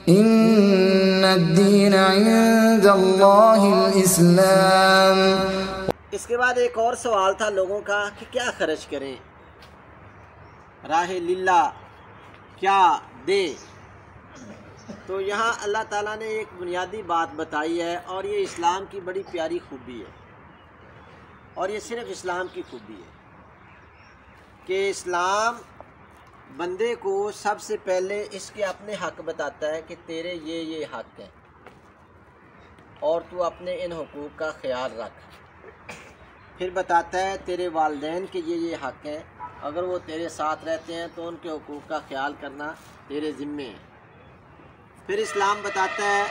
ان الدین عند اللہ الاسلام۔ اس کے بعد ایک اور سوال تھا لوگوں کا کہ کیا خرچ کریں، راہ للہ کیا دے۔ تو یہاں اللہ تعالیٰ نے ایک بنیادی بات بتائی ہے، اور یہ اسلام کی بڑی پیاری خوبی ہے، اور یہ صرف اسلام کی خوبی ہے کہ اسلام بندے کو سب سے پہلے اس کے اپنے حق بتاتا ہے کہ تیرے یہ حق ہیں، اور تو اپنے ان حقوق کا خیال رکھ۔ پھر بتاتا ہے تیرے والدین کے یہ حق ہیں، اگر وہ تیرے ساتھ رہتے ہیں تو ان کے حقوق کا خیال کرنا تیرے ذمے ہے۔ پھر اسلام بتاتا ہے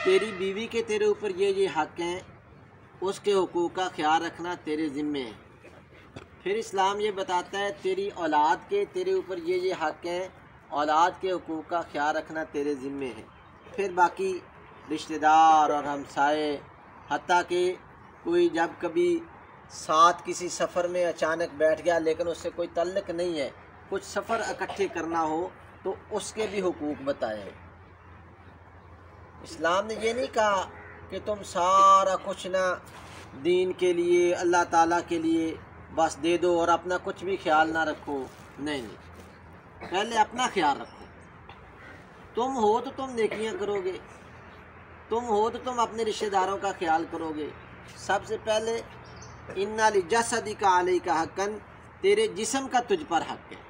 تیری بیوی کے تیرے اوپر یہ حق ہیں، اس کے حقوق کا خیال رکھنا تیرے ذمے ہے۔ پھر اسلام یہ بتاتا ہے تیری اولاد کے تیرے اوپر یہ حق ہیں، اولاد کے حقوق کا خیال رکھنا تیرے ذمے ہے۔ پھر باقی رشتہ دار اور ہمسائے، حتیٰ کہ کوئی جب کبھی ساتھ کسی سفر میں اچانک بیٹھ گیا لیکن اس سے کوئی تعلق نہیں ہے، کچھ سفر اکٹھے کرنا ہو تو اس کے بھی حقوق بتائے ہیں۔ اسلام نے یہ نہیں کہا کہ تم سارا کچھ نہ دین کے لیے اللہ تعالیٰ کے لیے بس دے دو اور اپنا کچھ بھی خیال نہ رکھو، نہیں، پہلے اپنا خیال رکھو۔ تم ہو تو تم نیکیاں کرو گے، تم ہو تو تم اپنے رشتہ داروں کا خیال کرو گے۔ سب سے پہلے اِنَّ لِجَسَدِكَ عَلَيْكَ حَقًّا، تیرے جسم کا تجھ پر حق ہے۔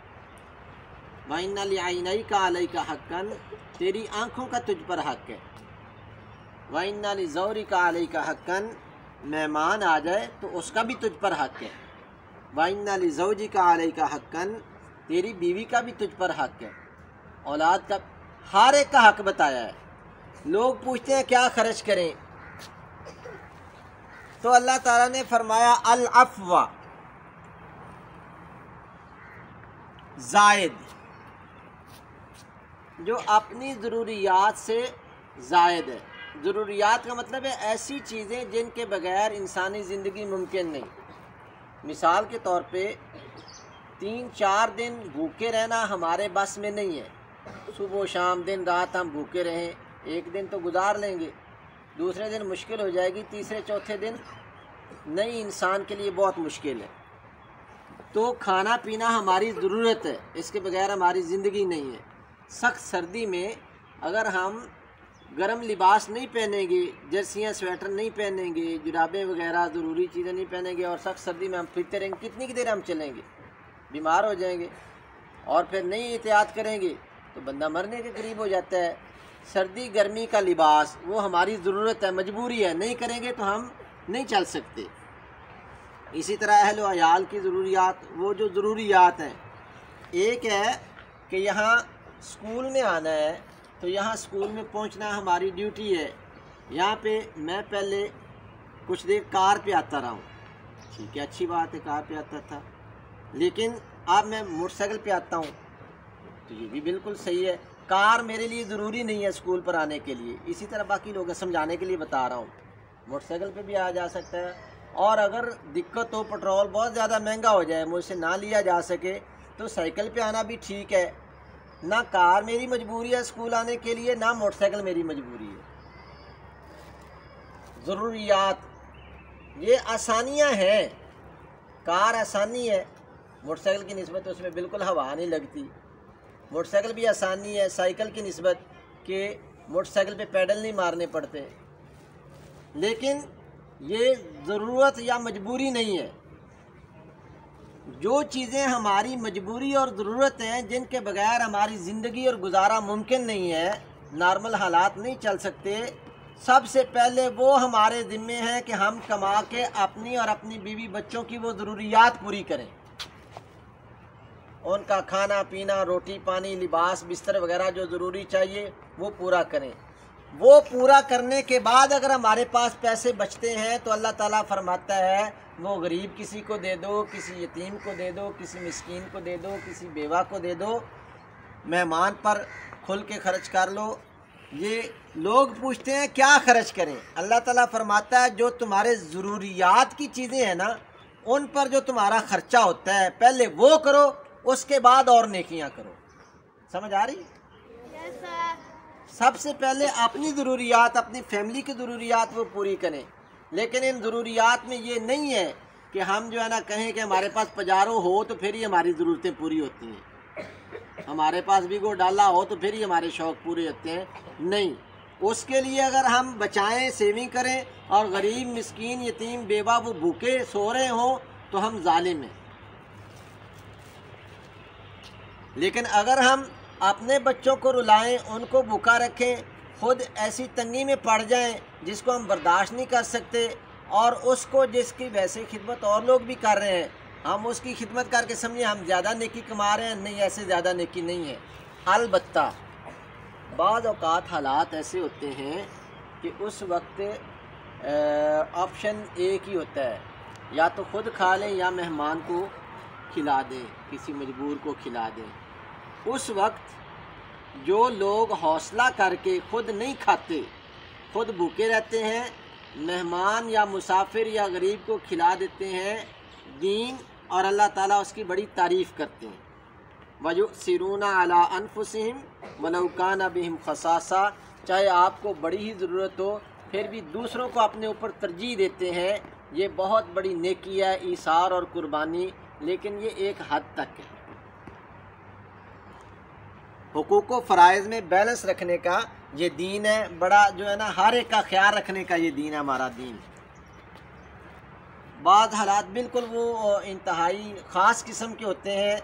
وَإِنَّ لِعَيْنَيْكَ عَلَيْكَ حَقًّا، تیری آنکھوں کا تجھ پر حق ہے۔ وَإِنَّ لِزَوْرِكَ عَلَيْكَ حَقًّا، مہمان آ جائے تو اس کا بھی تجھ پر حق ہے۔ وَإِنَّ لِزَوْجِكَ عَلَيْكَ حَقًّا، تیری بیوی کا بھی تجھ پر حق ہے، اولاد کا، ہر ایک کا حق بتایا ہے۔ لوگ پوچھتے ہیں کیا خرچ کریں، تو اللہ تعالیٰ نے فرمایا العفو، زائد، جو اپنی ضروریات سے زائد ہے۔ ضروریات کا مطلب ہے ایسی چیزیں جن کے بغیر انسانی زندگی ممکن نہیں۔ مثال کے طور پہ 3-4 دن بھوکے رہنا ہمارے بس میں نہیں ہے۔ صبح و شام دن رات ہم بھوکے رہیں، ایک دن تو گزار لیں گے، دوسرے دن مشکل ہو جائے گی، تیسرے چوتھے دن نئی انسان کے لیے بہت مشکل ہے۔ تو کھانا پینا ہماری ضرورت ہے، اس کے بغیر ہماری زندگی نہیں ہے۔ سخت سردی میں اگر ہم گرم لباس نہیں پہنیں گے، جرسیاں سویٹر نہیں پہنیں گے، جرابیں وغیرہ ضروری چیزیں نہیں پہنیں گے، اور سخت سردی میں ہم پھرتے رہیں گے، کتنی دیر ہم چلیں گے، بیمار ہو جائیں گے، اور پھر نہیں احتیاط کریں گے تو بندہ مرنے کے قریب ہو جاتا ہے۔ سردی گرمی کا لباس وہ ہماری ضرورت ہے، مجبوری ہے، نہیں کریں گے تو ہم نہیں چل سکتے۔ اسی طرح اہل و عیال کی ضروریات، وہ جو ضروریات ہیں، ایک ہے کہ یہاں اسکول میں آنا ہے تو یہاں اسکول میں پہنچنا ہماری ڈیوٹی ہے۔ یہاں پہ میں پہلے کچھ دیر کار پہ آتا رہا ہوں، ٹھیک ہے، اچھی بات ہے، کار پہ آتا تھا، لیکن اب میں موٹر سائیکل پہ آتا ہوں تو یہ بھی بالکل صحیح ہے۔ کار میرے لیے ضروری نہیں ہے اسکول پر آنے کے لیے، اسی طرح باقی لوگ سمجھانے کے لیے بتا رہا ہوں، موٹر سائیکل پہ بھی آیا جا سکتا ہے، اور اگر دقت ہو، پٹرول بہت زیادہ مہنگا ہو جائے، مجھ سے نہ لیا جا سکے تو سائیکل پہ آنا بھی ٹھیک ہے۔ نہ کار میری مجبوری ہے اسکول آنے کے لیے، نہ موٹر سائیکل میری مجبوری ہے۔ ضروریات یہ آسانیاں ہیں، کار آسانی ہے موٹر سائیکل کی نسبت، اس میں بالکل ہوا نہیں لگتی۔ موٹر سائیکل بھی آسانی ہے سائیکل کی نسبت کہ موٹر سائیکل پہ پیڈل نہیں مارنے پڑتے، لیکن یہ ضرورت یا مجبوری نہیں ہے۔ جو چیزیں ہماری مجبوری اور ضرورت ہیں، جن کے بغیر ہماری زندگی اور گزارا ممکن نہیں ہے، نارمل حالات نہیں چل سکتے، سب سے پہلے وہ ہمارے ذمے ہیں کہ ہم کما کے اپنی اور اپنی بیوی بچوں کی وہ ضروریات پوری کریں، ان کا کھانا پینا، روٹی پانی، لباس بستر وغیرہ جو ضروری چاہیے وہ پورا کریں۔ وہ پورا کرنے کے بعد اگر ہمارے پاس پیسے بچتے ہیں تو اللہ تعالیٰ فرماتا ہے وہ غریب کسی کو دے دو، کسی یتیم کو دے دو، کسی مسکین کو دے دو، کسی بیوہ کو دے دو، مہمان پر کھل کے خرچ کر لو۔ یہ لوگ پوچھتے ہیں کیا خرچ کریں، اللہ تعالیٰ فرماتا ہے جو تمہارے ضروریات کی چیزیں ہیں نا، ان پر جو تمہارا خرچہ ہوتا ہے پہلے وہ کرو، اس کے بعد اور نیکیاں کرو۔ سمجھ آ رہی ہے؟ سب سے پہلے اپنی ضروریات، اپنی فیملی کی ضروریات وہ پوری کریں، لیکن ان ضروریات میں یہ نہیں ہے کہ ہم جو ہے نا کہیں کہ ہمارے پاس پجارو ہو تو پھر ہی ہماری ضرورتیں پوری ہوتی ہیں، ہمارے پاس بیگو ڈالا ہو تو پھر ہی ہمارے شوق پورے ہوتے ہیں، نہیں۔ اس کے لیے اگر ہم بچائیں، سیونگ کریں، اور غریب، مسکین، یتیم، بیوہ وہ بھوکے سو رہے ہوں تو ہم ظالم ہیں۔ لیکن اگر ہم اپنے بچوں کو رلائیں، ان کو بھوکا رکھیں، خود ایسی تنگی میں پڑ جائیں جس کو ہم برداشت نہیں کر سکتے، اور اس کو جس کی ویسے خدمت اور لوگ بھی کر رہے ہیں، ہم اس کی خدمت کر کے سمجھیں ہم زیادہ نیکی کما رہے ہیں، نہیں، ایسے زیادہ نیکی نہیں ہے۔ البتہ بعض اوقات حالات ایسے ہوتے ہیں کہ اس وقت آپشن ایک ہی ہوتا ہے، یا تو خود کھا لیں یا مہمان کو کھلا دیں، کسی مجبور کو کھلا دیں۔ اس وقت جو لوگ حوصلہ کر کے خود نہیں کھاتے، خود بھوکے رہتے ہیں، مہمان یا مسافر یا غریب کو کھلا دیتے ہیں، دین اور اللہ تعالیٰ اس کی بڑی تعریف کرتے ہیں۔ وَيُؤْثِرُونَ عَلَىٰ أَنفُسِهِمْ وَلَوْ كَانَ بِهِمْ خَصَاصَةٌ، چاہے آپ کو بڑی ہی ضرورت ہو پھر بھی دوسروں کو اپنے اوپر ترجیح دیتے ہیں۔ یہ بہت بڑی نیکی ہے، ایثار اور قربانی، لیکن یہ ایک حد تک ہے۔ حقوق و فرائض میں بیلنس رکھنے کا یہ دین ہے، بڑا جو ہے نا ہر ایک کا خیال رکھنے کا یہ دین ہے ہمارا دین۔ بعض حالات بالکل وہ انتہائی خاص قسم کے ہوتے ہیں،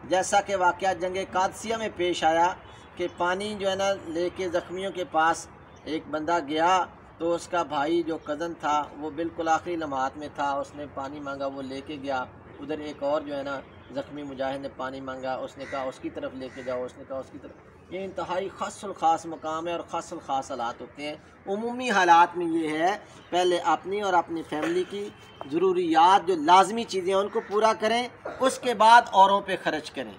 جیسا کہ واقعہ جنگ قادسیہ میں پیش آیا کہ پانی جو ہے نا لے کے زخمیوں کے پاس ایک بندہ گیا، تو اس کا بھائی جو کزن تھا وہ بالکل آخری لمحات میں تھا، اس نے پانی مانگا، وہ لے کے گیا۔ ادھر ایک اور جو ہے نا زخمی مجاہد نے پانی مانگا، اس نے کہا اس کی طرف لے کے جاؤ، اس نے کہا اس کی طرف۔ یہ انتہائی خاص الخاص مقام ہے اور خاص الخاص حالات ہوتے ہیں۔ عمومی حالات میں یہ ہے پہلے اپنی اور اپنی فیملی کی ضروریات جو لازمی چیزیں ہیں ان کو پورا کریں، اس کے بعد اوروں پہ خرچ کریں۔